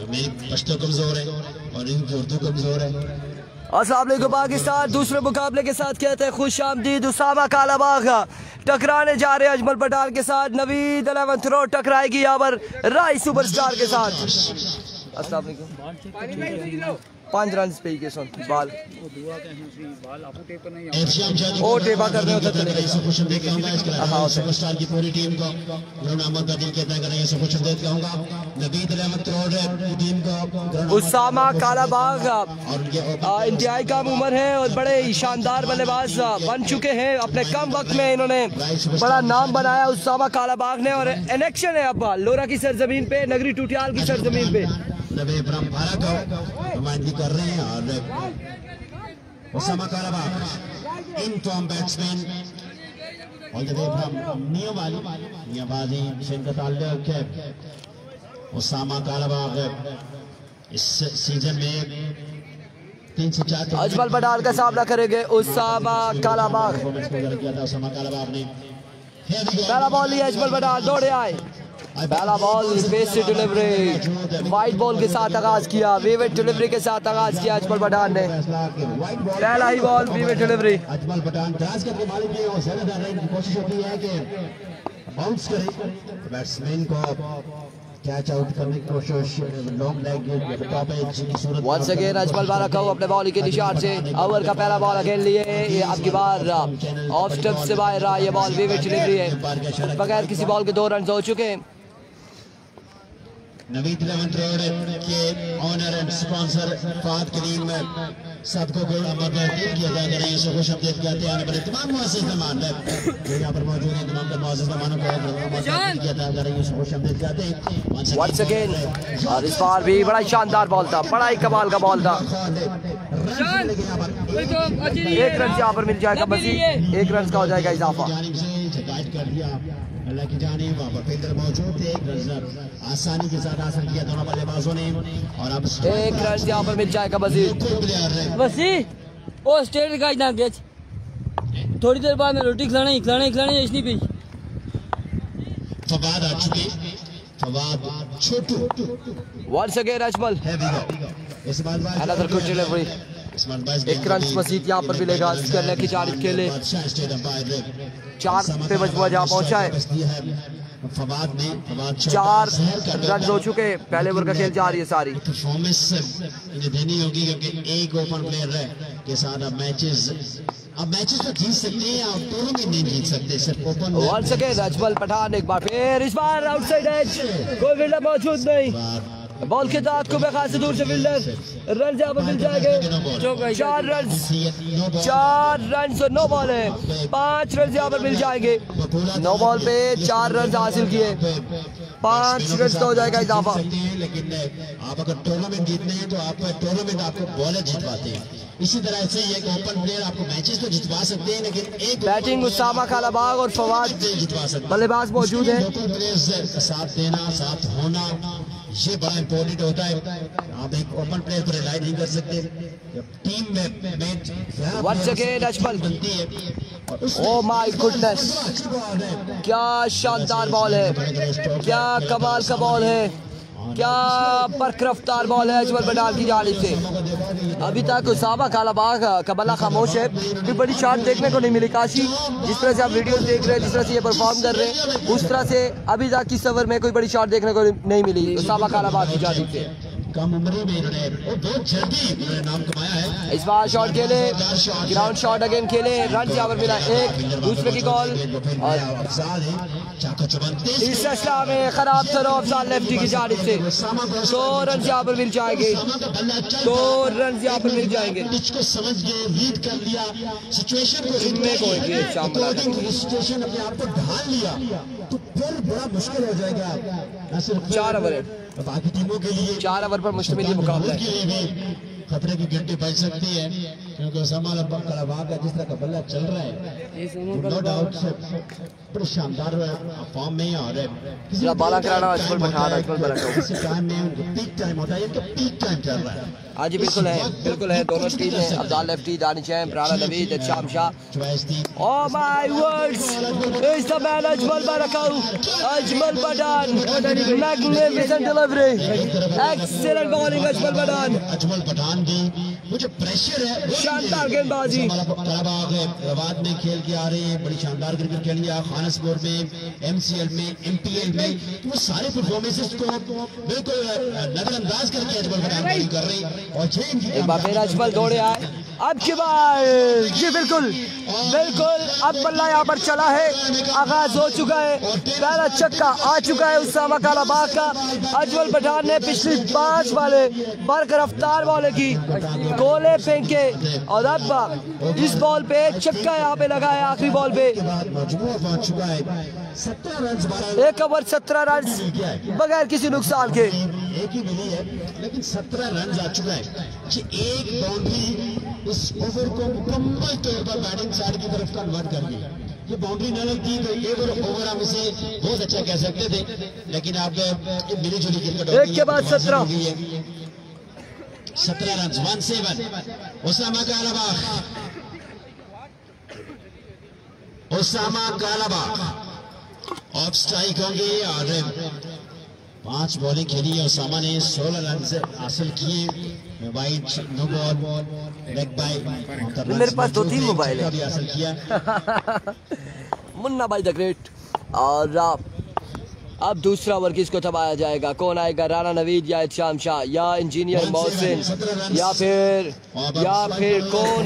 मेरी पश्तो कमजोर है और इनकी उर्दू कमजोर है। अस्सलाम वालेकुम पाकिस्तान दूसरे मुकाबले के साथ कहते हैं खुश आमदीद। उसामा कालाबाग टकराने जा रहे हैं अजमल पठान के साथ। नवीद 11th रोड टकराएगी यहाँ पर राय सुपरस्टार के साथ। अस्सलाम वालेकुम 5 रन पे के सुन बाल ओ टेपा करने होता चलेगा। हां सुपरस्टार की पूरी टीम को ग्राउंड अहमद का दिल कहता है करेंगे सब कुछ देख कहूंगा। नवीद 11th रोड टीम को उसामा कालाबाग इंतहाई कम उम्र है और बड़े शानदार बल्लेबाज बन चुके हैं। अपने कम वक्त में इन्होंने बड़ा नाम बनाया उसामा कालाबाग ने। और इलेक्शन है अब लोरा की सरजमीन पे, नगरी टूटियाल की सरजमीन पे नबी इब्राहिम भारत को नुमाइंदगी कर रहे हैं। और उसामा कालाबाग इन टॉम बैट्समैन और नबी इब्राहिम नियमबाजी से इनका ताल्लुक है। उसामा कालाबाग इस सीजन में 3 से 4 अजमल पठान का सामना करेंगे उसामा कालाबाग। उसामा कालाबाग ने पहला बॉल लिया अजमल पठान, दौड़े आए। पहला ball waste delivery wide ball के साथ आगाज किया, विविड डिलीवरी के साथ आगाज किया अजमल पठान ने। पहला ही ball vivid delivery. Ajmal Pathan cross करके मालिक है और ज्यादा रन की कोशिश होती है कि बाउंस करे बैट्समैन को कैच आउट करने की कोशिश लॉन्ग लेग टॉप एज की सूरत। वंस अगेन अजमल बारक अपने बॉलिंग के निशान से ओवर का पहला बॉल अगेन लिए। ये अब की बार ऑफ स्टंप से बाहर रहा। ये बॉल विविड डिलीवरी है, बगैर किसी बॉल के 2 रन हो चुके हैं। नवीद 11th रोड के ऑनर एंड स्पॉन्सर फाद करीम सबको किया जा रहा है। सब कुछ अपडेट करते हैं बड़े तमाम मुआज़िज़ मेहमान जो यहाँ पर मौजूद हैं। तमाम मुआज़िज़ मेहमानों को किया जा रहा है। सब कुछ अपडेट करते हैं वंस अगेन। और इस बार भी बड़ा शानदार बॉल था, बड़ा ही कमाल का बॉल था। 1 रन यहाँ पर मिल जाएगा मजीद, 1 रन का हो जाएगा इजाफा। अल्लाह की जानिब वहाँ पर फील्डर मौजूद थे। आसानी के साथ हासिल किया दोनों बल्लेबाजों ने। और अब 1 रन यहाँ पर मिल जाएगा मजीद। वसी ओ स्टेट का ना गेच थोड़ी देर बाद में रोटी खिलाने इसनी भी फवाद आ चुके। Fawad Chhotu once again Ajmal another good delivery. 1 run Majid यहाँ पर मिलेगा करने की जानिब के लिए। 4 पे मजबूर जहाँ पहुंचा है। 4 रन हो चुके हैं। पहले ओवर का खेल जा रही है सारी। परफॉर्मेंस इन्हें देनी होगी क्योंकि एक ओपन प्लेयर के साथ अब मैचेस तो जीत सकते हैं और टूर्नामेंट नहीं जीत सकते सिर्फ open. Once again Ajmal Pathan एक बार फिर, इस बार आउटसाइड एज, कोई फील्डर मौजूद नहीं। बॉल के साथ को खास दूर से फील्डर रन यहाँ पर मिल जाएंगे। 4 रन और 9 बॉल है, 5 रन यहाँ पर मिल जाएंगे। 9 बॉल पे 4 रन हासिल किए, 5 रन का हो जाएगा इजाफा। लेकिन आप अगर टूर्नामेंट जीतने हैं तो आप टूर्नामेंट आपको बॉलर जितवाते हैं। इसी तरह से एक ओपन प्लेयर आपको मैचेस तो जितवा सकते हैं लेकिन एक बैटिंग उसामा कालाबाग और फवाद जितवा सकते हैं। बल्लेबाज मौजूद है। ओपन प्लेयर्स का साथ देना, साथ होना ये बड़ा इम्पोर्टेंट होता है। आप एक ओपन प्लेयर पर रिलाई नहीं कर सकते। टीम में वंस अगेन अजमल बनती है। ओह माय गुडनेस, क्या शानदार बॉल है, क्या कमाल का बॉल है, क्या बरकरफ्तार बॉल है अजमल पठान की जानिब से। अभी तक उसामा कालाबाग का बल्ला खामोश है, कोई बड़ी शॉट देखने को नहीं मिली। काशी जिस तरह से आप वीडियो देख रहे हैं, जिस तरह से ये परफॉर्म कर रहे हैं, उस तरह से अभी तक इस ओवर में कोई बड़ी शॉट देखने को नहीं मिली उसामा कालाबाग की जानिब से। कम उम्र में इन्होंने बहुत जल्दी नाम कमाया है। इस बार शॉट खेले, ग्राउंड शॉट अगेन खेले, रन यहाँ पर मिला 1, दूसरे की कॉल। और इस असला में खराब तरह अफजाल लेफ्टी की जानिब से 2 रन यहाँ पर मिल जाएंगे, 2 रन यहाँ पर मिल जाएंगे। को समझ गए, रीड कर लिया सिचुएशन को, सिचुएशन अपने आप को ढाल लिया तो फिर बड़ा मुश्किल हो जाएगा। 4 ओवर है बाकी टीमों के लिए 4 ओवर पर मुश्तमिल ये मुकाबला है। खतरे की घंटी बज सकती है। क्योंकि उसामा कलाबाग का जिस तरह का बल्ला चल रहा है नो डाउट बड़े शानदार फॉर्म में और बाला कराना अजमल पठान किसी टाइम में पीक टाइम होता है कि पीक टाइम चल रहा है। हाँ जी बिल्कुल है दोनों टीम है। Abdal lefty, Dani champ, Rana Naveed, Ihtisham Shah. Oh my words, is the man Ajmal Barakahu, Ajmal Pathan, magnificent delivery, excellent bowling Ajmal Pathan भी मुझे प्रेशर है, शानदार गेंदबाजी। बाद में खेल के आ रहे हैं, बड़ी शानदार क्रिकेट खेली है खानसपुर में, MCL में, MPL में, वो सारे परफॉर्मेंसेस को बिल्कुल नजरअंदाज करके अजमल पठान कर रही है। और एक बार फिर अजमल दौड़े आए, अब की बार जी बिल्कुल अब बल्ला यहाँ पर चला है, आगाज हो चुका है, पहला छक्का आ चुका है उसामा कालाबाग का। अजमल पठान ने पिछली 5 बालें बर्क रफ्तार बॉलें की, गोले फेंके और अब इस बॉल पे एक छक्का यहाँ पे लगा है आखिरी बॉल पे। 1 ओवर 17 रन बगैर किसी नुकसान के, एक ही मिली है लेकिन 17 रन आ चुका है कि एक बाउंड्री इस ओवर को मुकम्मल तौर पर बैटिंग साइड की तरफ कन्वर्ट कर दिया। ये बाउंड्री न लगती तो ये ओवर हम इसे बहुत अच्छा कह सकते थे, लेकिन आप मिली जुली क्रिकेट एक के बाद 17 run 1-7। Usama Kalabagh off strike होंगे और 5 बॉलिंग खेली है। उसामा ने 16 रन हासिल किए, wide no ball leg bye. मेरे पास 2-3 मोबाइल है हासिल किया मुन्ना भाई द ग्रेट। और अब दूसरा ओवर किसको थमाया जाएगा, कौन आएगा, राणा नवीद या इत्शाम शाह या इंजीनियर मोहसिन या फिर कौन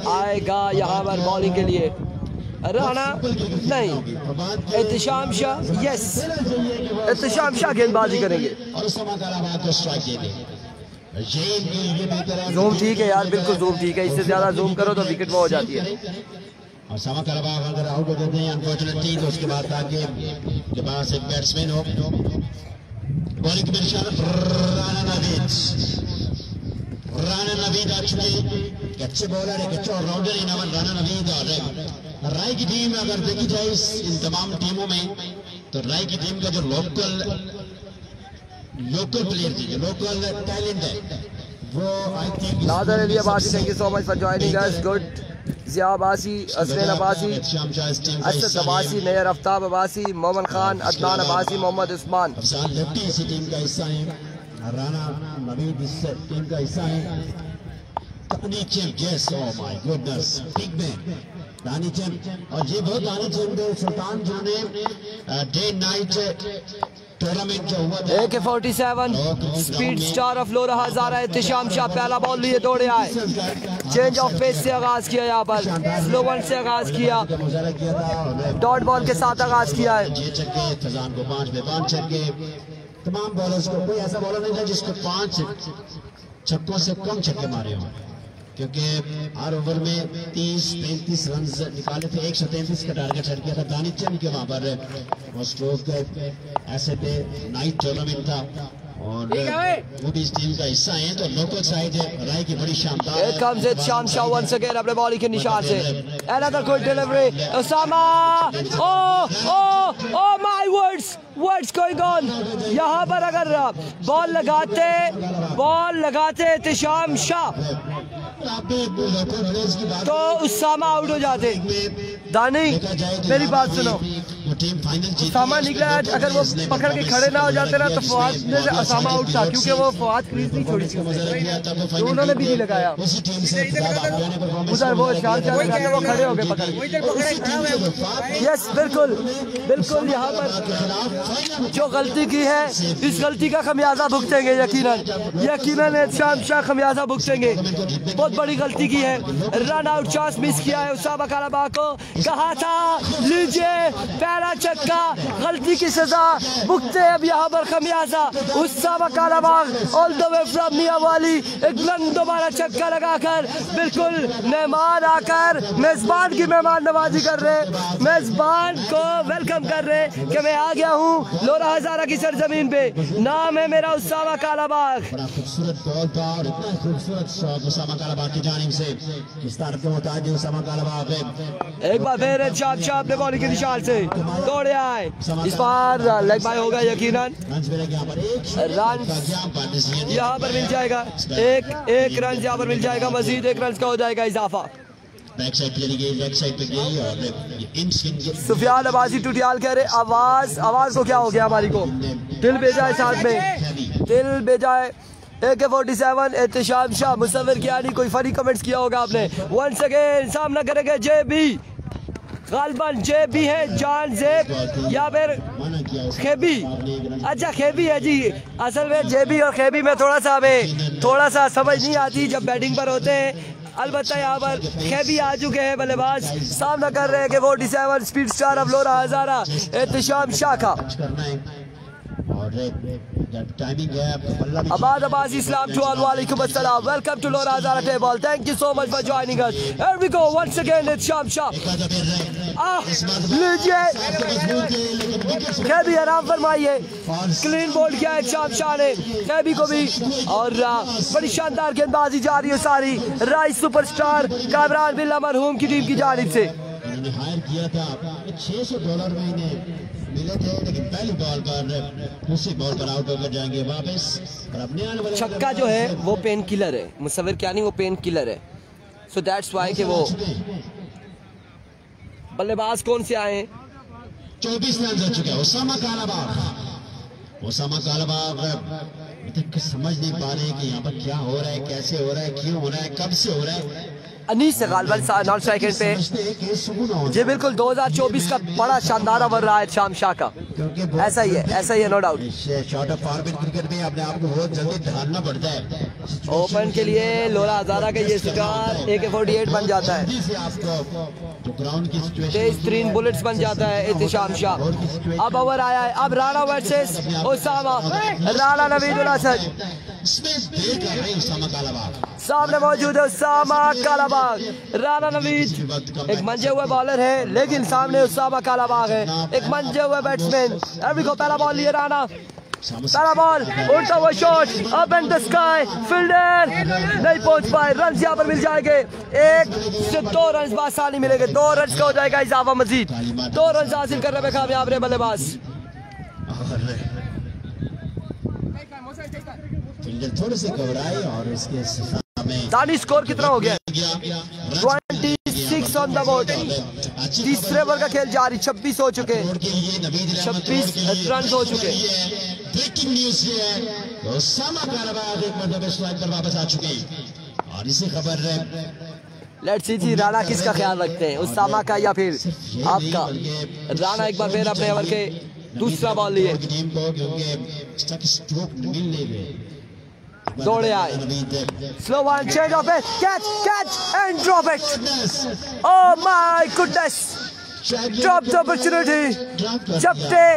आएगा यहाँ पर बॉलिंग के लिए? राणा नहीं, इत्शाम शाह। यस, इत्शाम शाह गेंदबाजी करेंगे। जूम ठीक है यार, बिल्कुल जूम ठीक है, इससे ज्यादा जूम करो तो विकेट वो हो जाती है। और उसामा कालाबाग अगर आउट हो जाते हैं अनफॉर्चुनेटली तो उसके बाद ताकि के पास एक बैट्समैन हो। बॉलिंग में राणा नवीद आ चुके, अच्छे बॉलर है, अच्छे ऑलराउंडर इन राणा नवीद। और राय की टीम अगर देखी जाए इन तमाम टीमों में तो राय की टीम का जो लोकल प्लेयर थी, जो लोकल टैलेंट है वो I think Nadir Ali Abbasi, thank you so much for joining us. Good, Zia Abbasi, Aslan Abbasi, Asad Abbasi, Nayyar Aftab Abbasi, Mohammad Khan, Adnan Abbasi, Mohammad Usman. Lefty इसी टीम का हिस्सा है, राणा नवीद इस टीम का हिस्सा है। दानी champ, yes, oh my goodness, big man दानी चैम्प। और ये बहुत दानी चैम्प सुल्तान जो ने डे नाइट टूर्नामेंट जो हुआ था AK-47 स्पीड स्टार ऑफ लोरा हजारा इत्शाम शाह पहला बॉल लिए दौड़े आए, चेंज ऑफ पेस से आगाज किया, यहाँ पर स्लो वन से आगाज किया, डॉट बॉल के साथ आगाज किया है। 6 छक्के, फजान को 5 में 5 छक्के। तमाम बॉलर्स को कोई ऐसा बॉलर नहीं था जिसको 5 छक्कों से कम छक्के मारे हों, क्योंकि हर ओवर में 30-35 रन निकाले थे। 133 का टारगेट सेट किया था दानी चैम्प के, वहां पर वो स्ट्रोक ऐसे पे नाइट टूर्नामेंट था और वो भी इस टीम का हिस्सा है। तो लोकल साइड राय की बड़ी शानदार इत्शाम शाह वंस अगेन अपने बॉलिंग के निशान से, another good delivery, Usama, oh my words, what's going on. यहाँ पर अगर बॉल लगाते इत्शाम शाह तो उसामा आउट हो जाते। दानी मेरी बात सुनो, उसामा निकला, अगर वो पकड़ के खड़े ना हो जाते ना तो फवाद ने उसामा आउट था, क्योंकि वो फवाद क्रीज नहीं छोड़ी थी, तो उन्होंने भी नहीं लगाया उधर, वो शान वो खड़े हो गए पकड़। यस बिल्कुल, यहाँ पर जो गलती की है इस गलती का खमियाजा भुगतेंगे, यकीनन इत्शाम शाह खमियाजा भुगतेंगे। बहुत बड़ी गलती की है, रन आउट चांस मिस किया है उसामा कालाबाग को। कहा था लीजिए दोबारा छक्का, गलती की सजा भुगते अब यहाँ पर खमियाजा Usama Kalabagh all the way from Mianwali. एक रन दोबारा छक्का लगाकर बिल्कुल मेहमान आकर मेजबान की मेहमान नवाजी कर रहे, मेजबान को वेलकम कर रहे कि मैं आ गया हूँ लोरा हजारा की सरजमीन पे, नाम है मेरा उस्सामा कालाबाग। बड़ा खूबसूरत बॉल था और इतना खूबसूरत शॉट उस्सामा कालाबाग की जानिब से, किस तरफ के मुताबिक उस्सामा कालाबाग है। एक बार फिर शाप शाप ने बॉलिंग के निशान से दौड़े आए, इस बार लेग बाय होगा यकीनन, रन यहाँ पर मिल जाएगा, एक रन यहाँ पर मिल जाएगा, मजीद एक रन का हो जाएगा इजाफा। बैक साइड चली गई, बैक साइड पे गई और सुफियान अब्बासी टुटियाल कह रहे आवाज को क्या हो गया हमारी को, दिल भेजा है साथ में, दिल भेजा है। AK-47 एहतिशाम शाह मुसव्विर किया नहीं, कोई फनी कमेंट्स किया होगा आपने। वंस अगेन सामना करेंगे JB, गालिबन JB है, जान जेब या फिर खेबी, अच्छा खेबी है जी, असल में JB और खेबी में थोड़ा सा समझ नहीं आती जब बैटिंग पर होते हैं। अलबत्ता यहाँ पर खेबी आ चुके हैं बल्लेबाज, सामना कर रहे हैं AK-47 स्पीड स्टार अब लोरा हजारा एहतिशाम शाह का। Abad Abbasi, Islam to all, walaikum assalam. Welcome to Lora Hazara Table. Thank you so much for joining us. Here we go once again. It's Sham Shah. लीजिए कैबी आराम फरमाइए, क्लीन बोल्ड किया है शाम शाह ने कैबी को भी, और बड़ी शानदार गेंदबाजी जा रही है सारी राइस सुपरस्टार कामरान बिल्ला मरहूम की टीम की जानिब से। हायर किया था $600 में इन्हें मिले थे, लेकिन पहली बॉल पर दूसरी बॉल पर आउट होकर जाएंगे वापस। और अपने आने वाले छक्का जो है वो पेन किलर है, मुसव्विर क्या नहीं वो पेन किलर है, सो दैट्स व्हाई कि वो बल्लेबाज कौन से आए हैं। 24 रन हो चुके हैं उस्सामा कालाबाग समझ नहीं पा रहे कि यहाँ पर क्या हो रहा है, कैसे हो रहा है, क्यों हो रहा है, कब से हो रहा है। अनीस गालिबन नॉन स्ट्राइकर पे जी बिल्कुल 2024 का बड़ा शानदार ओवर रहा है शाम शाह का, ऐसा ही है no doubt. Short of format cricket में अपने आप को बहुत जल्दी ढालना पड़ता है, ओपन के लिए लोरा हजारा का ये शिकार AK-48 बन जाता है, तेज तीन बुलेट्स बन जाता है एहतिशाम शाह। अब ओवर आया है, अब राणा वर्सेस उस्सामा, राणा नवीद उल हसन सामने मौजूद है उस्सामा कालाबाग। राणा नवीद एक मंजे हुए बॉलर है, लेकिन सामने उस्सामा कालाबाग है एक मंजे हुए बैट्समैन। अभी को पहला बॉल लिए राणा, पहला बॉल उल्टा हुआ shot up in the sky, fielder नहीं पहुंच पाए, रन यहाँ पर मिल जाएंगे, 1 से 2 रन आसानी मिलेंगे, 2 रन का हो जाएगा इजाफा, मजीद 2 रन हासिल करने में कामयाब रहे बल्लेबाज। थोड़े से घबराए और इसके दानी स्कोर कितना हो गया 26 ऑन द बोर्ड। तीसरे ओवर का खेल जारी, 26 हो चुके, 26 रन हो चुके। ब्रेकिंग न्यूज है उस्सामा कालाबाग एक मतलब स्ट्राइक पर वापस आ चुके हैं और इसी खबर लेट्स सी जी राणा किसका ख्याल रखते हैं, उस्सामा का या फिर आपका। राणा एक बार फिर अपने ओवर के दूसरा बॉल लिए, दौड़े आए, slow one change of it, catch and drop it, oh my goodness, drop the opportunity, चपटे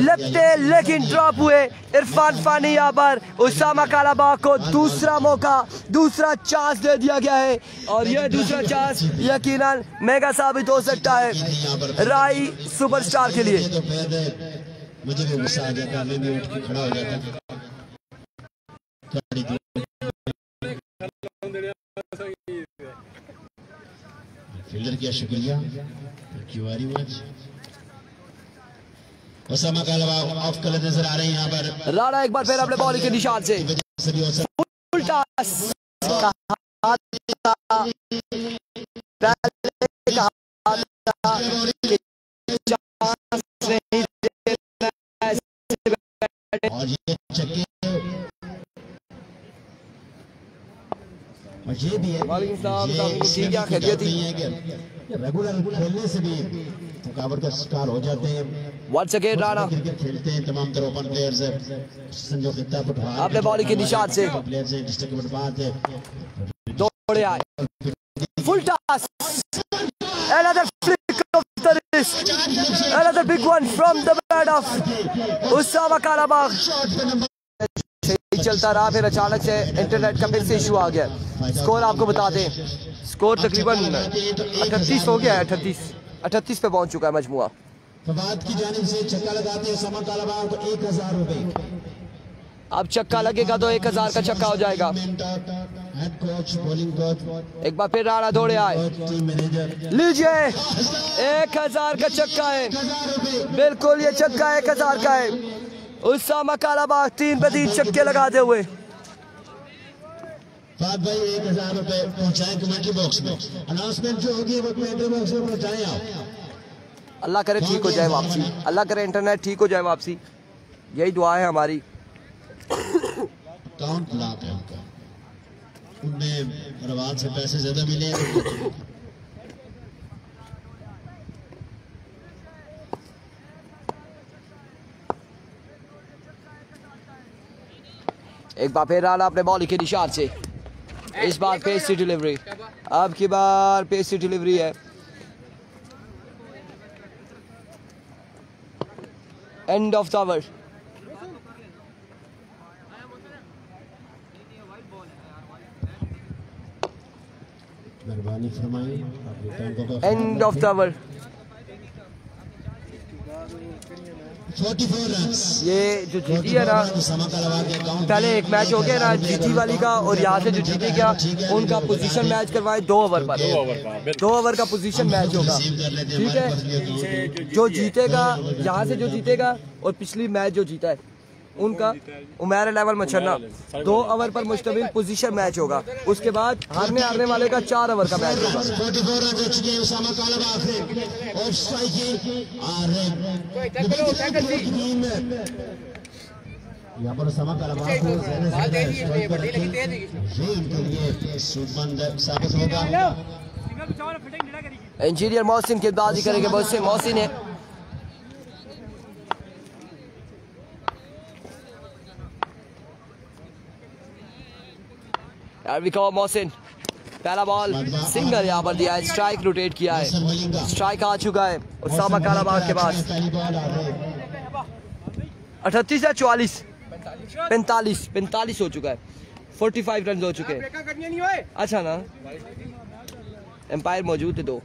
लपटे लेकिन ड्रॉप हुए। इरफान फानी यहाँ पर उस्सामा कालाबाग को दूसरा मौका, दूसरा चांस दे दिया गया है और यह दूसरा चांस यकीनन मेगा साबित हो सकता है राई सुपरस्टार के लिए। मुझे भी गुस्सा आ जाता, मैं भी उठ के खड़ा हो जाता। फील्डर किया शुक्रिया, thank you very much. Usama Kalabagh off colour नजर आ रहे हैं यहाँ पर। राणा एक बार फिर अपने बॉलिंग के निशान से उल्टा और ये चक्के ये भी है, रेगुलर खेलने से भी थकावट का शिकार हो जाते हैं। वंस अगेन राणा क्रिकेट खेलते हैं तमाम तरह ओपन प्लेयर्स है, संजू खित्ता पटवार अपने बॉलिंग के निशान से प्लेयर्स है, डिस्ट्रिक्ट पटवार है, दौड़े आए, full toss, another flick of the Another big one from the bat of Usama Karabakh. चलता रहा, फिर अचानक से इंटरनेट का फिर से इशू आ गया। स्कोर आपको बता दें, स्कोर तकरीबन 38 हो गया है, 38 पे पहुंच चुका है मजमुआ। फवाद की जानिब से छक्का लगाते हैं उसामा काराबाग को 1000 रुपए। अब छक्का लगेगा तो 1000 का छक्का हो जाएगा। हेड कोच, बॉलिंग कोच, एक बार फिर राणा दौड़े आए, टीम मैनेजर, लीजिए 1000 का छक्का है, बिल्कुल ये छक्का 1000 का है। उसामा काराबाग 3 पे 3 छक्के लगाते हुए। फवाद भाई 1000 रुपए पहुंचाएं कमेंट्री बॉक्स में। अनाउंसमेंट जो होगी वो कमेंट्री बॉक्स में पहुंचाएं आप। अल्लाह करे ठीक हो जाए वापसी, अल्लाह करे इंटरनेट ठीक हो जाए वापसी, यही दुआ है हमारी। अकाउंट लॉक है उनका, उनमें रवाज से पैसे ज्यादा मिले हैं। एक बार फिर राणा अपने बॉल के निशान से, इस बार पेस की डिलीवरी, अब की बार पेस की डिलीवरी है। End of the over. मेहरबानी फरमाइए। End of the over. 44 run. ये जो जीती है ना, पहले एक मैच हो गया ना जीटी वाली का, और यहाँ से जो जीतेगा उनका पोजीशन मैच करवाए 2 ओवर पर, 2 ओवर का पोजीशन मैच होगा, ठीक है। जो जीतेगा, यहाँ से जो जीतेगा और पिछली मैच जो जीता है उनका उमेर लेवल मछरना 2 ओवर पर मुश्तमिल पोजीशन मैच होगा। उसके बाद हारने वाले का 4 ओवर का मैच होगा। 44 रन हो चुके हैं उसामा काराबाग से। और स्ट्राइक यहाँ पर उसामा काराबाग को स्ट्राइक पर रखें, ये उनके लिए सूदमंद साबित होगा। इंजीनियर मोहसिन गेंदबाजी करेंगे, मोहसिन है। मोहसिन पहला बॉल सिंगल यहाँ पर दिया है, स्ट्राइक रोटेट किया है, स्ट्राइक आ चुका है उसामा काराबाग के पास। 38 या 44, 45 हो चुका है, 45 रन हो चुके हैं। अच्छा ना, एम्पायर मौजूद है 2।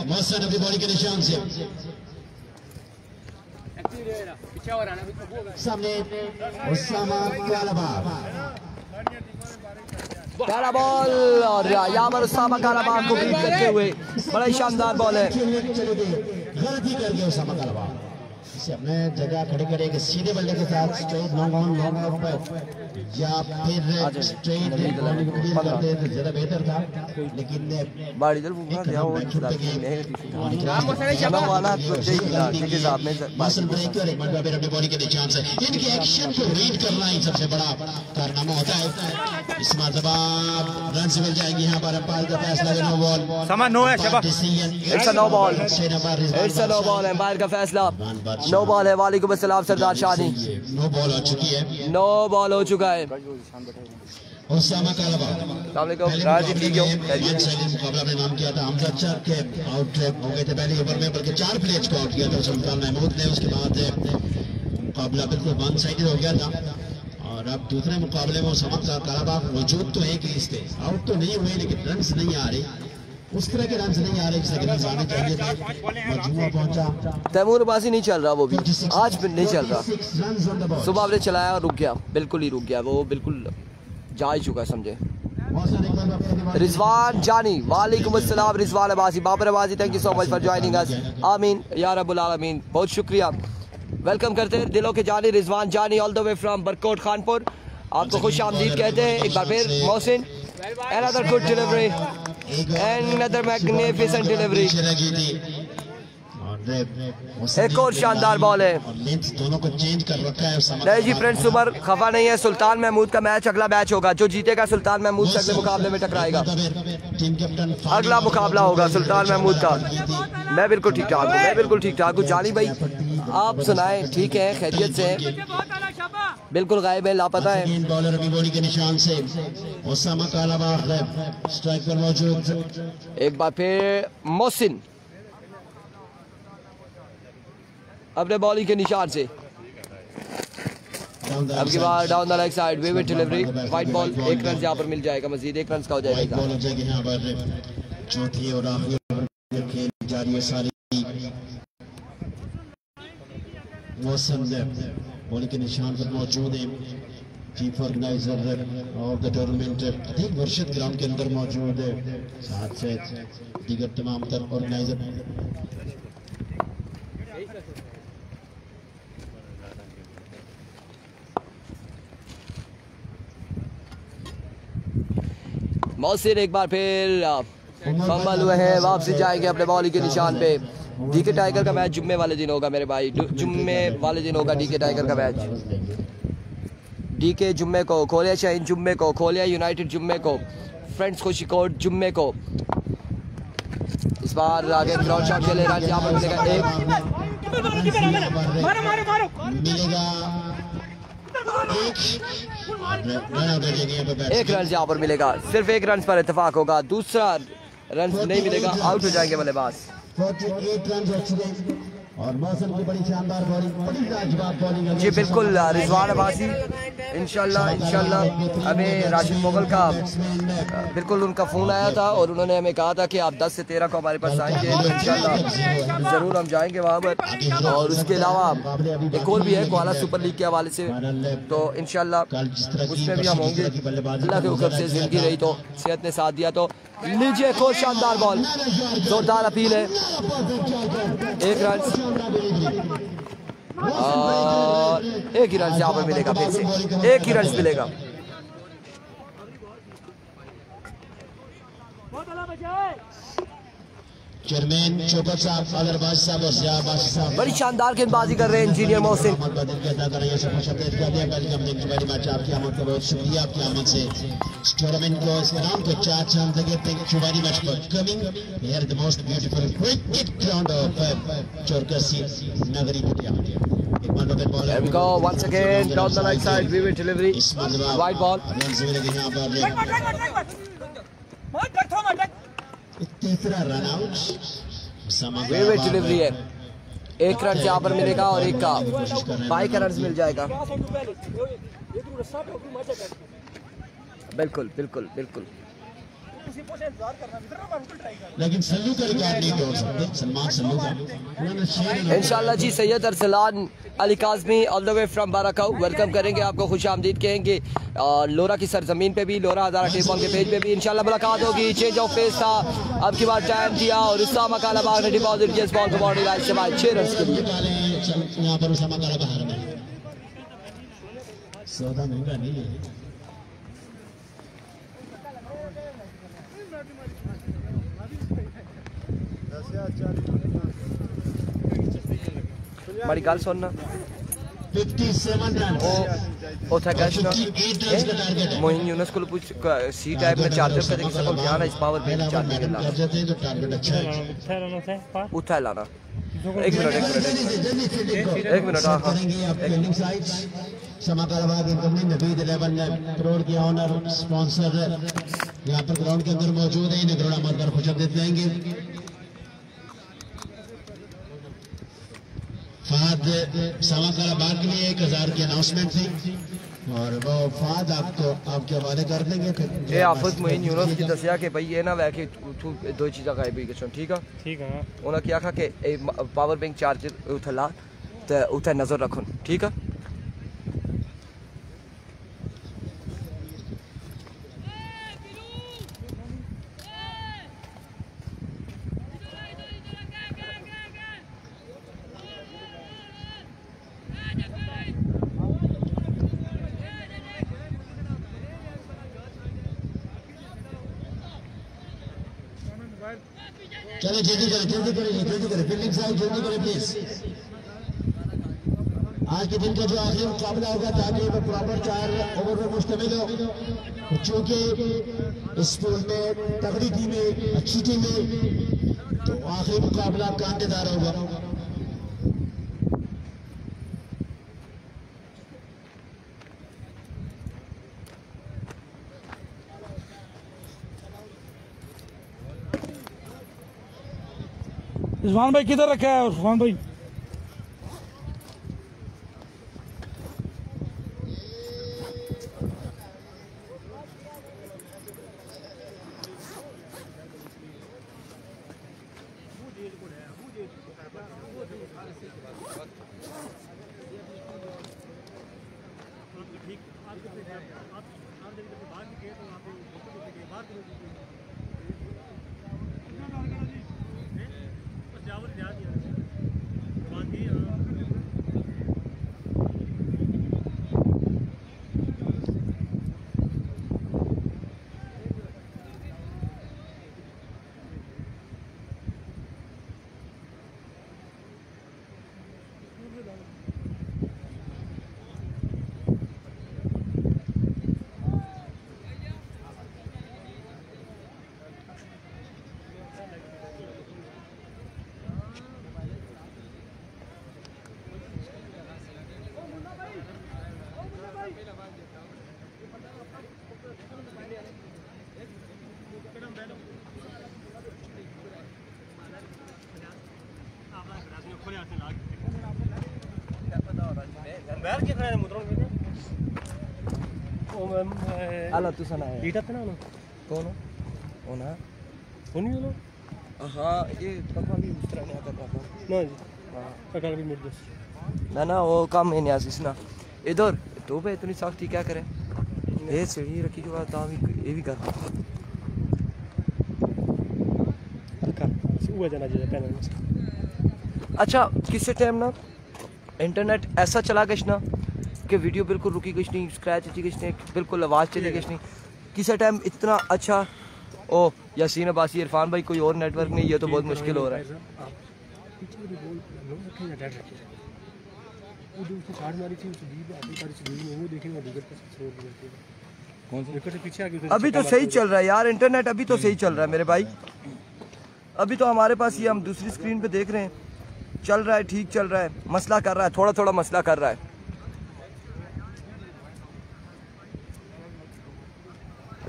मोहसिन अपनी बॉडी के निशान से सामने उसामा काराबाग। पहला बॉल और यहाँ पर उसामा काराबाग को बीट करते हुए बड़ा ही शानदार बॉल है। गलती कर गया उसामा काराबाग, इसे अपने जगह खड़े करेंगे सीधे बल्ले के साथ, straight long on long off पर, या फिर स्ट्रेट बॉलिंग को करते तो ज्यादा बेहतर था, लेकिन बाड़ी इधर भूखना दिया वो मसल ब्रेक और एक बार फिर अपनी बॉडी के निशान से इनके एक्शन को रीड करना ही सबसे बड़ा कारनामा होता है। इस मरतबा रन से मिल जाएंगे यहाँ पर, अंपायर का फैसला है नो बॉल, समा नो है शबा, it's a no ball, it's a no ball, umpire का फैसला नो बॉल है। वालेकुम अस्सलाम सरदार शादी, नो बॉल हो चुकी है, नो बॉल हो चुका है। उसामा काराबाग मुकाबला में नाम किया था हमजा चक के आउट हो गए थे पहले ओवर में, बल्कि 4 प्लेयर्स को आउट किया था सुल्तान महमूद ने। उसके बाद मुकाबला बिल्कुल वन साइडेड हो गया था, और अब दूसरे मुकाबले में उसामा काराबाग मौजूद तो एक लिस्ट पे, आउट तो नहीं हुए लेकिन रन नहीं आ रहे, उस तरह के रन नहीं आ रहे जिस तरह के रन आने चाहिए थे। मजमुआ पहुंचा, तैमूर बाजी नहीं चल रहा, वो भी आज भी नहीं चल रहा, सुबह आपने चलाया और रुक गया, बिल्कुल ही रुक गया, वो बिल्कुल जा ही चुका समझे। रिजवान जानी, वालेकुम अस्सलाम Rizwan Abbasi, Babar Abbasi, thank you so much for joining us, आमीन या रब्बुल आलमीन, बहुत शुक्रिया। वेलकम करते हैं दिलों के जानी रिजवान जानी all the way from Barkot Khanpur, आपको खुश आमदीद कहते हैं। एक बार फिर Mohsin, another good delivery, another magnificent delivery, एक और शानदार बॉल है। दोनों को चेंज कर रखा है। नहीं जी फ्रेंड्स, उमर खफा नहीं है, सुल्तान महमूद का मैच अगला मैच होगा, जो जीतेगा सुल्तान महमूद से अगले मुकाबले में टकराएगा। अगला मुकाबला होगा सुल्तान महमूद का। मैं बिल्कुल ठीक ठाक हूँ, मैं बिल्कुल ठीक ठाक हूँ। जानी भाई आप सुनाएं, ठीक है, खैरियत से? बिल्कुल गायब है, लापता है। गेंद बॉलर अभी बॉडी के निशान से उसामा कालाबाग स्ट्राइक पर मौजूद। एक बार फिर मोहसिन अपने बॉलिंग के निशान से, अब की बार down the leg side, vivid delivery, wide ball. एक रन यहाँ पर मिल जाएगा, मजीद एक रन का हो जाएगा। बॉल हो जाएगी यहाँ पर चौथी और आखिरी खेल जारी है सारी। मौसम बॉलिंग के निशान पर मौजूद है। Chief organiser of the tournament अधिक वर्षित ग्राउंड के अंदर मौजूद है, साथ से दीगर तमाम तर ऑर्गेनाइजर। मौसिन एक बार फिर फंबल हुए हैं, वापसी जाएंगे अपने बॉलिंग के निशान पे। डीके टाइगर का मैच जुम्मे वाले दिन होगा मेरे भाई, जुम्मे वाले दिन होगा डीके टाइगर का मैच। डीके जुम्मे को, खोलिया शाहीन जुम्मे को, खोलिया यूनाइटेड जुम्मे को, फ्रेंड्स कोशिकोट जुम्मे को। इस बार आगे ग्राउंड शॉट खेले, रन यहाँ पर मिलेगा एक रन यहाँ पर मिलेगा, सिर्फ एक रन पर इत्तेफाक होगा, दूसरा रन नहीं मिलेगा, आउट हो जाएंगे बल्लेबाज। 48 रन और मौसम की बड़ी शानदार बॉलिंग, बड़ी लाजवाब बॉलिंग जी बिल्कुल। रिजवान अब्बासी इंशाल्लाह हमें राशिद मुगल का बिल्कुल उनका फ़ोन आया था और उन्होंने हमें कहा था कि आप 10 से 13 को हमारे पास आएंगे, तो इंशाल्लाह ज़रूर हम जाएंगे वहाँ पर। और उसके अलावा एक और भी है क्वाला सुपर लीग के हवाले से, तो इंशाल्लाह उसमें भी हम होंगे, अल्लाह के हुक्म से ज़िंदगी रही तो, सेहत ने साथ दिया तो। लीजिए को शानदार बॉल, जोरदार अपील है, एक रन और एक ही रन यहाँ पर मिलेगा, फिर से एक ही रन मिलेगा। चेयरमैन चौकट साहब, अदरबाज साहब और सियाबाज साहब बड़ी शानदार गेंदबाजी कर रहे हैं इंजीनियर मोहसिन। आपकी आमद का बहुत शुक्रिया, आपकी आमद से इस टूर्नामेंट को, इस ग्राउंड को 4 चांद लगे। Thank you very much for coming here the most beautiful cricket ground of चौरकसी नगरी Patiala. There we go once again down the right side, vivid delivery, wide ball. तीसरा रन आउट, विविड डिलीवरी है, एक run यहाँ पर मिलेगा और एक का 22 रन मिल जाएगा। बिल्कुल बिल्कुल बिल्कुल, लेकिन सल्लू का रिकॉर्ड नहीं तोड़ सकते, सलमान सल्लू का। इंशाल्लाह जी Syed Arsalan Ali Kazmi all the way from Barakahu welcome करेंगे आपको, खुश आमदीद कहेंगे लोरा की सरजमीन पे भी, लोरा हज़ारा टेबॉल के पेज पे भी इंशाल्लाह मुलाकात होगी। चेंज ऑफ पेस था, अब की बार टाइम दिया और उसामा कालाबाग ने डिपॉजिट किया इस बॉल को बाउंड्री लाइन से बाहर 6 रन के लिए। यहाँ पर उसामा कालाबाग में सौदा महंगा नहीं है। हमारी गल सुनना 57 रन ओ था कैश ना मोइन यूनुस को पूछ सी टाइप में चार्जर पे किसी को ध्यान है इस पावर पे चार्जर के लाना तो टारगेट अच्छा है, उठा लाना। एक मिनट हाँ फील्डिंग साइड समा कालाबाग इनकमिंग नबीद 11 करोड़ के ऑनर स्पॉन्सर यहाँ पर ग्राउंड के अंदर मौजूद है, इन्हें ग्राउंड मारकर खुशामदीद देंगे। फहद समा कालाबाग के लिए 1000 की अनाउंसमेंट थी और वो फहद आपको आपके हवाले कर देंगे। ये आफत मोइन यूनुस की दसिया कि भाई ये ना वै कि तू दो चीज़ा गायब हुई किचन ठीक है उन्हें क्या कहा कि पावर बैंक चार्जर उठला तो उठे नजर रखो ठीक है। चलो जल्दी करें फील्डिंग साइड जल्दी करें प्लीज। आज के दिन का जो आखिरी मुकाबला होगा ताकि वो प्रॉपर 4 ओवर पर मुश्तमिल हो, चूंकि इस पूल में तगड़ी टीमें अच्छी टीमें तो आखिरी मुकाबला आपका अंतेदार होगा। रिजवान भाई किधर रखा है रिजवान भाई? Ala tu sana है। कौन हो ना? हाँ ये पता भी उस तरह नहीं आता था ना जी। हाँ ना वो काम है नहीं आसिस ना इधर तो पे इतनी सख्ती क्या करे ये सीढ़ी रखी के बाद दाम ये भी कर अच्छा किसी टाइम ना इंटरनेट ऐसा चला गया ना कि वीडियो बिल्कुल रुकी कुछ नहीं स्क्रैच अच्छी कुछ नहीं बिल्कुल आवाज़ चली कुछ नहीं किसी टाइम इतना अच्छा ओ यासीन अब्बासी इरफान भाई कोई और नेटवर्क नहीं ये तो बहुत मुश्किल हो रहा है। अभी तो सही चल रहा है यार इंटरनेट अभी तो सही चल रहा है मेरे भाई अभी तो हमारे पास ये हम दूसरी स्क्रीन पे देख रहे हैं चल रहा है ठीक चल रहा है मसला कर रहा है थोड़ा थोड़ा मसला कर रहा है।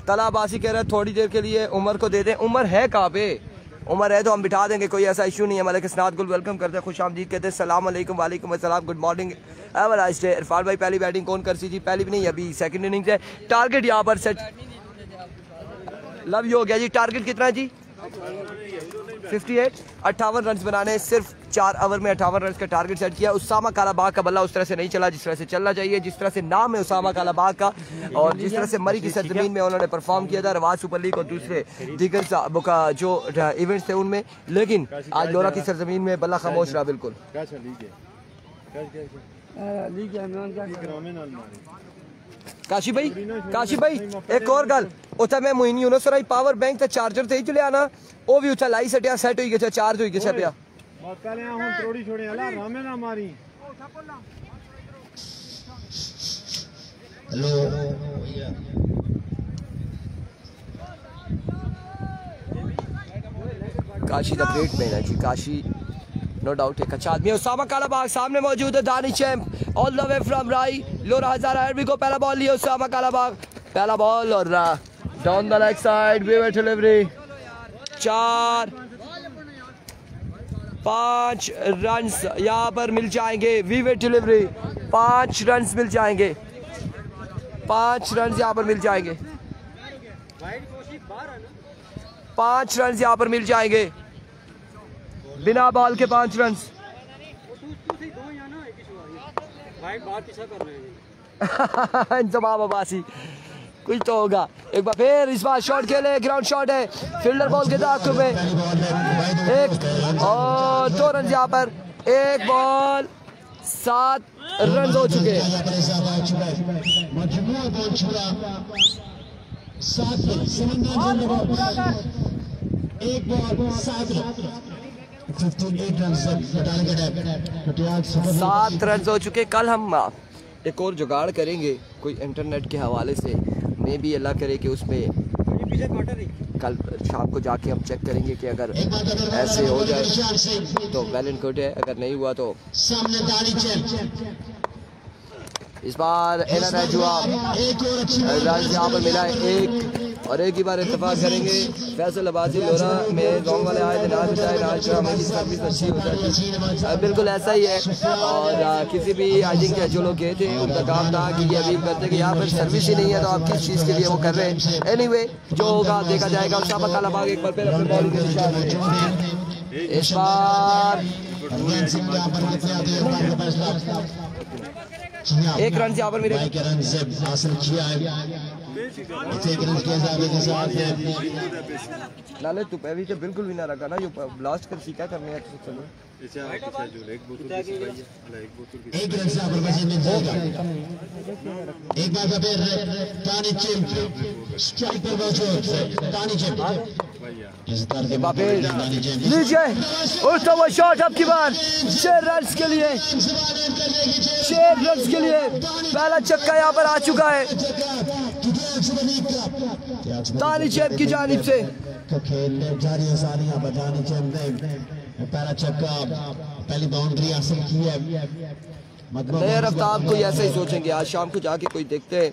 तला अब्बासी कह रहा है थोड़ी देर के लिए उमर को दे दें उमर है कहाँ पे उमर है तो हम बिठा देंगे कोई ऐसा इशू नहीं है। मलिक इसनाद गुल वेलकम करते हैं खुश आमदीद कहते हैं सलाम अलैकुम वालेकुम अस्सलाम गुड मॉर्निंग इरफान भाई पहली बैटिंग कौन कर सी जी पहली भी नहीं अभी सेकंड इनिंग्स है टारगेट यहाँ पर सेट लव यू हो गया जी टारगेट कितना है जी 58 58 रन बनाने सिर्फ 4 ओवर में 58 रन का टारगेट सेट किया। उसामा कालाबाग का बल्ला उस तरह से नहीं चला जिस तरह से चलना चाहिए जिस तरह से नाम है उसामा कालाबाग का और जिस तरह से मरी की सरजमीन में उन्होंने परफॉर्म किया था रवाज सुपर लीग और दूसरे दीगर का जो इवेंट्स थे उनमें लेकिन आज लोरा की सरजमीन में बल्ला खामोश रहा बिल्कुल। काशी भाई एक और गल उतना मैं मोइनी हूं सर पावर बैंक ते चार्जर ते ही चले आना वो भी उतना लाई सटिया सेट हो गया चार्ज हो गया पिया काशी द ग्रेट मैन है जी काशी नो डाउट एक अच्छा आदमी है। उसामा कालाबाग सामने मौजूद है दानी champ all the way from राई लोरा हजारा एडवी को पहला बॉल लिया उसामा कालाबाग पहला बॉल और डाउन द लेग साइड वीवर डिलीवरी 4-5 रन्स यहाँ पर मिल जाएंगे वीवर डिलीवरी 5 रन्स मिल जाएंगे 5 रन्स यहाँ पर मिल जाएंगे 5 रन्स यहाँ पर मिल जाएंगे बिना बॉल के 5 रन इंतजाम अब्बासी कुछ तो होगा एक बार फिर इस बार शॉट खेले ग्राउंड शॉट है फील्डर बॉल के दाखिल में एक और 2 रन यहाँ पर एक बॉल 7 रन हो चुके हैं। एक बॉल 7 रन हो चुके। कल हम एक और जुगाड़ करेंगे कोई इंटरनेट के हवाले से मैं भी अल्लाह करे कि उसमें कल शाम को जाके हम चेक करेंगे कि अगर ऐसे हो जाए तो वेल एंड गुड है अगर नहीं हुआ तो इस बार एलर है जो रन यहाँ पर मिला है और एक ही बार इत्तेफाक करेंगे फैसल अब्बासी लोरा में रॉन्ग वाले आए थे ना बचाए ना जो हमें सर्विस अच्छी हो जाती। बिल्कुल ऐसा ही है। और किसी भी आई थिंक जो लोग गए थे उनका काम था कि ये अभी करते कि यहाँ पर सर्विस ही नहीं है तो आप किस चीज़ के लिए वो कर रहे हैं। एनीवे जो होगा देखा जाएगा। सबक अलबाग एक बार फिर अपनी बॉलिंग के निशान इस बार एक रन से यहाँ पर मेरे लाले तू अभी तो बिल्कुल भी ना रखा ना जो ब्लास्ट कर सीखा करने है तो चलो एक रन से बर्बादी में जाएगा। एक बार का फिर तानी चिम स्ट्राइक पर मौजूद तानी चिम लीजिए उल्टा हुआ शॉट अब की बार 6 रन के लिए 6 रन के लिए पहला छक्का यहाँ पर आ चुका है तानी चैप की जानिब से। खेल जारी है सारी यहाँ पर तानी चैप ने पहला छक्का पहली बाउंड्री हासिल की है। नए रफ्तार कोई ऐसा ही सोचेंगे आज शाम को जाके कोई देखते हैं।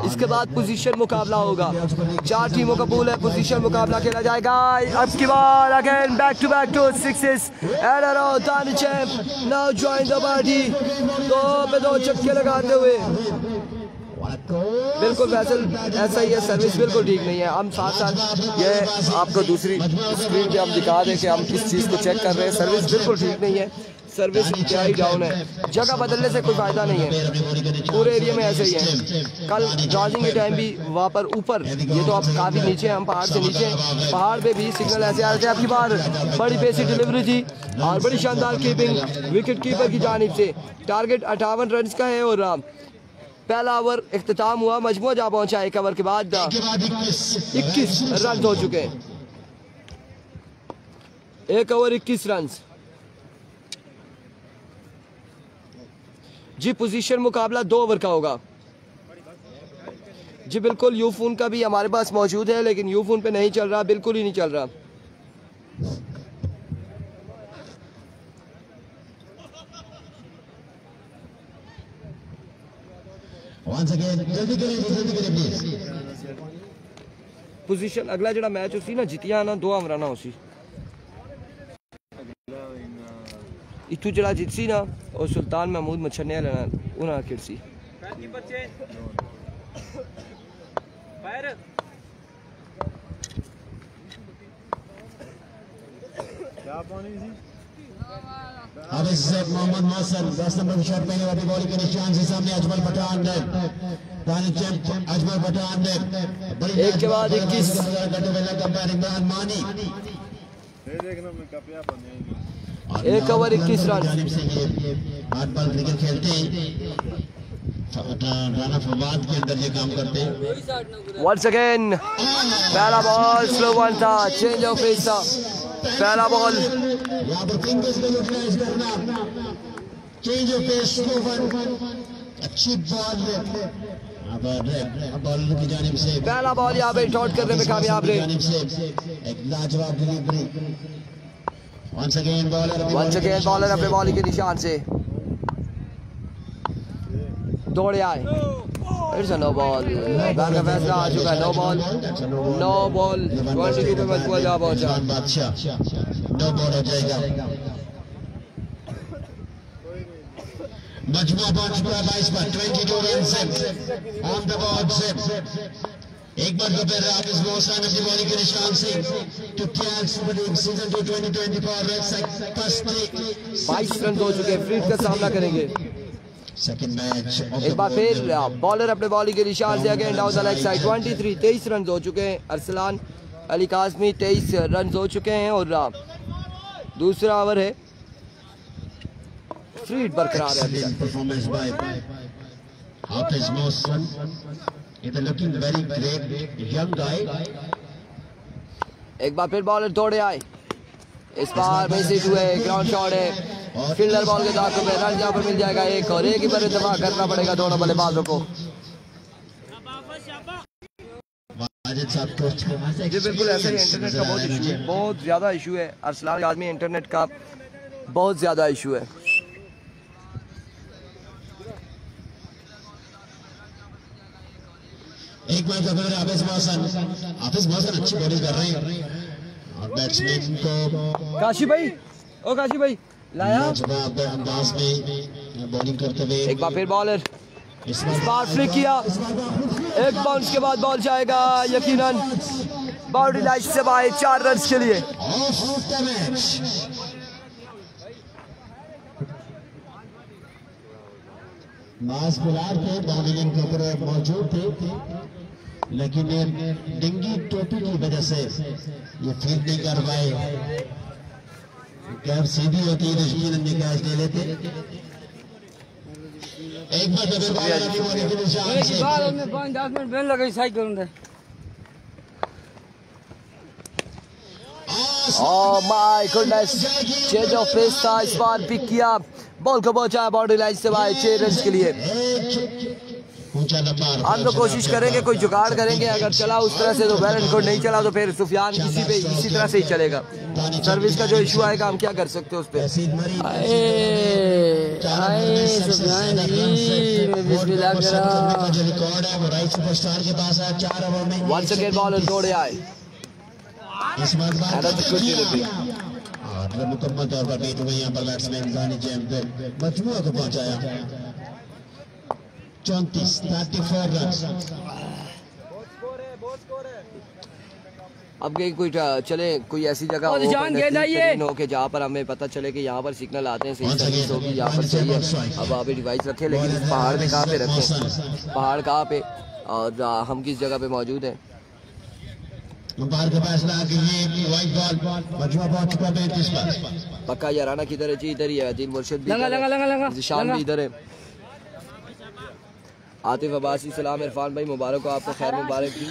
इसके बाद पोजीशन मुकाबला होगा। 4 टीमों का पूल है। पोजीशन मुकाबला खेला जाएगा। अब की बार again back to sixes and a row तानी chap now join the party. 2 पे 2 छक्के लगाते हुए बिल्कुल वैसे ऐसा ही है। सर्विस बिल्कुल ठीक नहीं है। हम साथ साथ ये आपको दूसरी स्क्रीन पे हम दिखा दें कि हम किस चीज़ को चेक कर रहे हैं। सर्विस बिल्कुल ठीक नहीं है। सर्विस इंतहाई डाउन है। जगह बदलने से कोई फायदा नहीं है। पूरे एरिया में ऐसे ही है। कल ड्राजिंग के टाइम भी वहाँ पर ऊपर ये तो आप काफ़ी नीचे हैं हम पहाड़ से नीचे पहाड़ पे भी सिग्नल ऐसे आ रहे थे। आपकी बार बड़ी बेसिक डिलीवरी थी और बड़ी शानदार कीपिंग विकेट कीपर की जानिब से। टारगेट 58 रन का है और पहला ओवर इख्तिताम हुआ। मजमूआ जा पहुंचा 1 ओवर के बाद 21 रन हो चुके हैं। 1 ओवर 21 रन जी। पोजीशन मुकाबला 2 ओवर का होगा जी। बिल्कुल यूफोन का भी हमारे पास मौजूद है लेकिन यूफोन पे नहीं चल रहा। बिल्कुल ही नहीं चल रहा। पोजीशन अगला जो मैच उसी ना जितिया ना 2 ओवर ना उसी इतू जड़ा जितसी ना और सुल्तान महमूद मच्छरने लेना उन्हें खिड़सी अब इस मोहम्मद मोहसन 10 नंबर की शॉट पहले वाली बॉल के निशान से सामने अजमल पठान ने तानी चैप अजमल पठान ने एक के बाद 21 मानी 1 ओवर 21 रन। हाथ बॉल क्रिकेट खेलते राना फवाद के अंदर ये काम करते। वंस अगेन पहला बॉल स्लो वन था। चेंज ऑफ पेस था। पहला बॉल यहाँ पर फिंगर्स को यूटिलाइज करना। Change of pace slow one अच्छी बॉल बॉलर की जानिब से पहला बॉल यहाँ पे शॉट करने में कामयाब रहे। एक लाजवाब डिलीवरी। वंस अगेन बॉलर अपने बॉलिंग के निशान से दौड़े आए। It's a no ball. Ban का फैसला आ चुका है। नो बॉल 22 पे मजबूर जा पहुंचा। नो बॉल हो जाएगा। मजबूर पहुंच चुका 22 पर 22 रन से ऑन द बॉल से। एक बार तो फिर आप इस मौसम अपनी बॉलिंग के निशान से टू कैच super league season 2 2024 red side first 22 run हो चुके हैं। फ्रीड का सामना करेंगे। सेकंड मैच एक बार फिर बॉलर अपने बॉलिंग के निशान से again down the leg side 23 run हो चुके हैं। अरसलान अली काज़मी 23 रन हो चुके हैं और दूसरा ओवर है। फ्रीड बरकरार है। Performance by Hafiz Mohsin is looking very great young guy. एक बार फिर बॉलर दौड़े आए। इस बार मैसेज हुए ग्राउंड शॉट है। फील्डर बॉल के दांतों में रन यहाँ पर मिल जाएगा एक और एक ही बार इत्तेफाक करना पड़ेगा दोनों बल्लेबाजों को। जी बिल्कुल ऐसा ही इंटरनेट का बहुत इशू है। बहुत ज़्यादा इशू है। अरसलान आदमी इंटरनेट का बहुत ज़्यादा इशू है। एक मैच का फिर हाफिज मोहसन अच्छी बॉलिंग कर रहे हैं और बैट्समैन को काशी भाई, ओ काशी भाई लाया जवाब अंदाज में बॉलिंग करते हुए एक बार फिर बॉलर इस बार फ्लिक किया, एक बाउंस के बाद बॉल जाएगा यकीनन बाउंड्री लाइन से बाहर 4 रन के लिए। मास गुलार थे बाउंड्री लाइन के ऊपर मौजूद थे, लेकिन डिंगी टोपी की वजह से ये फील्ड नहीं कर पाए। कैप सीधी होती है तो यकीनन ये कैच ले लेते। एक बार डबल बॉलर अभी होने के निशान से बाद में 5-10 मिनट बेल लगाई साइड करूंगा। Oh my goodness, change of pace था, इस बार पिक किया, बॉल को पहुंचाया बाउंड्री लाइन से बाहर 6 रन के लिए। हम तो कोशिश करेंगे, कोई जुगाड़ करेंगे, अगर चला उस तरह से तो वेल एंड गुड, नहीं चला तो फिर सुफियान इसी तरह से ही चलेगा। सर्विस का जो इशू आएगा हम क्या कर सकते हैं उस पर। वंस अगेन बॉलर दौड़े आए और मुकम्मल तौर पर बीट हुए यहाँ पर बैट्समैन दानी जैम को मजमुआ को पहुंचाया 34 रन। अब कोई चले कोई ऐसी जगह हो के जहाँ पर हमें पता चले कि यहाँ पर सिग्नल आते हैं, सही सर्विस होगी, यहाँ पर सही है। अब आप डिवाइस रखें, लेकिन इस पहाड़ में कहाँ पे रखें, पहाड़ कहाँ पे और हम किस जगह पे मौजूद हैं। अंपायर का फैसला कि ये वाइड बॉल मजमुआ पहुंच चुका 35 पर। पक्का याराना किधर है जी? इधर ही है, अदील मुर्शिद भी जिशान भी इधर है, आतिफ अब्बासी सलाम, इरफान भाई मुबारक हो आपको, खैर मुबारक की।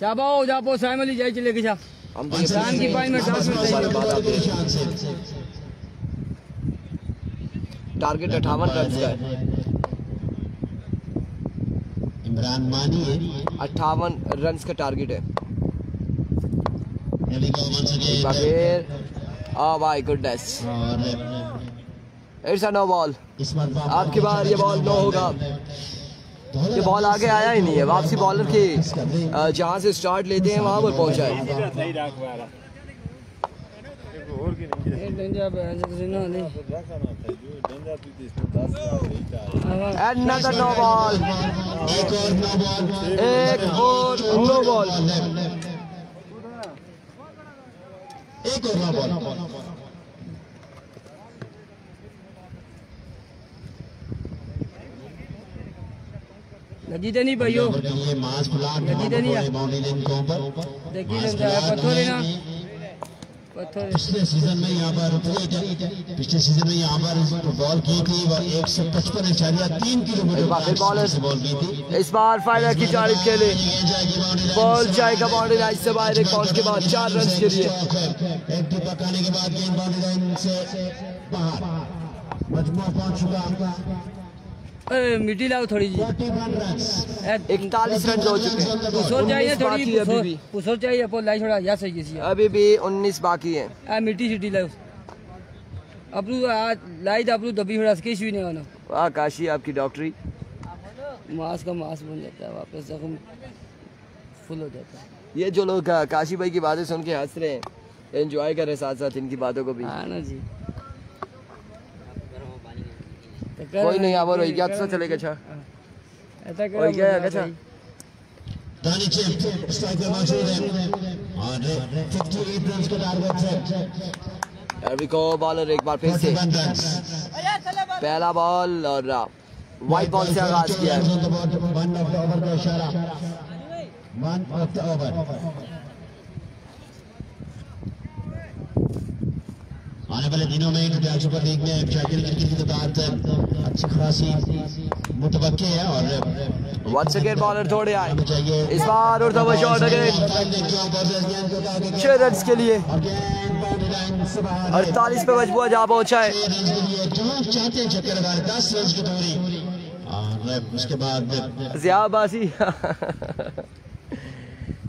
शाबाओ जापो साइम अली जाई चले के जा हम तो शाम की 5 मिनट 10 मिनट टारगेट 58 रन का है, इमरान मानी है 58 रन का टारगेट है। Oh my goodness, it's a no ball. आपकी बार ये बॉल नो होगा, ये बॉल आगे आया ही नहीं है। वापसी बॉलर के जहाँ से स्टार्ट लेते हैं वहाँ पर पहुँचा है। Another no ball, एक और नो बॉल, एक और नो बॉल। लगी तो नहीं भाइयों, ये मास गुलाब लगी तो नहीं बाउंड्री लाइन के ऊपर देखिए पत्थर है ना, पत्थर पिछले सीजन में यहाँ पर बॉल की थी 155.3 किलोमीटर बॉलर बॉल की थी। इस बार फाइनल की जानिब खेले, बॉल जाएगा बाउंड्री लाइन से बाहर, एक बॉल के बाद 4 रन के लिए। एक टिपक आने के बाद गेंद बाउंड्री लाइन से बाहर, मजमुआ पहुंच चुका। मिट्टी लाओ थोड़ी जी, 41 रन हो चुके हैं, पुसोर चाहिए थोड़ी, अभी भी पुसोर चाहिए अपन लाई थोड़ा या सही किसी अभी भी 19 बाकी है। मिट्टी सिटी लाओ अपनू लाई तो अपनू दबी थोड़ा स्केच भी नहीं होना। वाह काशी आपकी डॉक्टरी, मांस का मांस बन जाता है, वापस जख्म फुल हो जाता है। ये जो लोग काशी भाई की बातें सुन के हंस रहे हैं, एंजॉय कर रहे हैं साथ साथ इनकी बातों को भी। हाँ ना जी, कोई नहीं आवर होई क्या तो चलेगा। अच्छा होई क्या अच्छा दानी चेप स्ट्राइकर मौजूद है और 58 रन का टारगेट है। एवरी को बॉलर एक बार फिर से पहला बॉल और वाइट बॉल से आगाज किया है। 1 ऑफ द ओवर का इशारा, 1 ऑफ द ओवर। आने वाले दिनों में इंडियन सुपर लीग में शाकिल क्रिकेट की तादाद अच्छी खासी मुतवक्के है और वंस अगेन बॉलर थोड़े आए, इस बार उड़ता हुआ शॉट अगेन 6 रन के लिए, 48 पे मजबूर जा पहुंचा है। चाहते हैं चक्कर लगा 10 रन की दूरी और उसके बाद जियाबाजी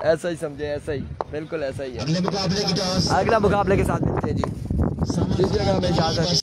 ऐसा ही समझे, ऐसा ही बिल्कुल ऐसा ही है। अगले मुकाबले की टॉस अगला मुकाबले के साथ मिलते हैं जी, जिस जगह में इजाजत।